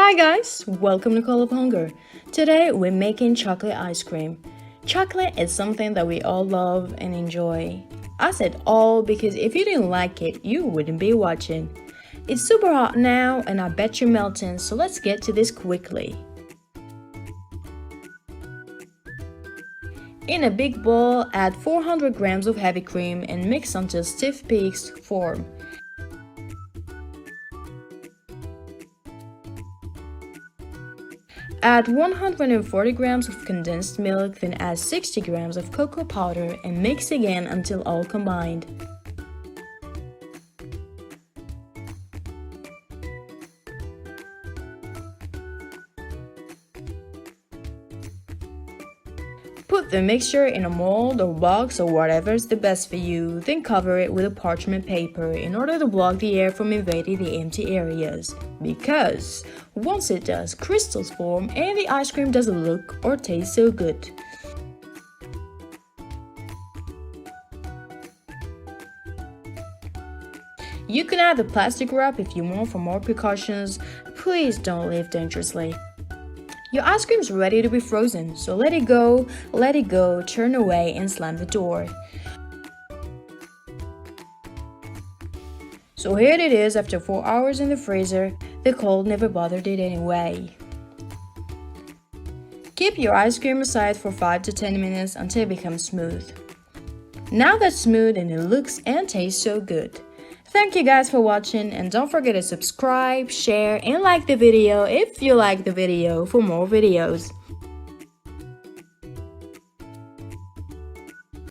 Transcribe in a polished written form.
Hi guys, welcome to Call of Hunger. Today we're making chocolate ice cream. Chocolate is something that we all love and enjoy. I said all because if you didn't like it, you wouldn't be watching. It's super hot now and I bet you're melting, so let's get to this quickly. In a big bowl, add 400 grams of heavy cream and mix until stiff peaks form. Add 140 grams of condensed milk, then add 60 grams of cocoa powder and mix again until all combined. Put the mixture in a mold or box or whatever is the best for you, then cover it with a parchment paper in order to block the air from invading the empty areas. Because once it does, crystals form and the ice cream doesn't look or taste so good. You can add the plastic wrap if you want for more precautions. Please don't leave dangerously. Your ice cream's ready to be frozen, so let it go, turn away and slam the door. So here it is after 4 hours in the freezer. The cold never bothered it anyway. Keep your ice cream aside for 5 to 10 minutes until it becomes smooth. Now that's smooth and it looks and tastes so good. Thank you guys for watching and don't forget to subscribe, share and like the video if you like the video for more videos.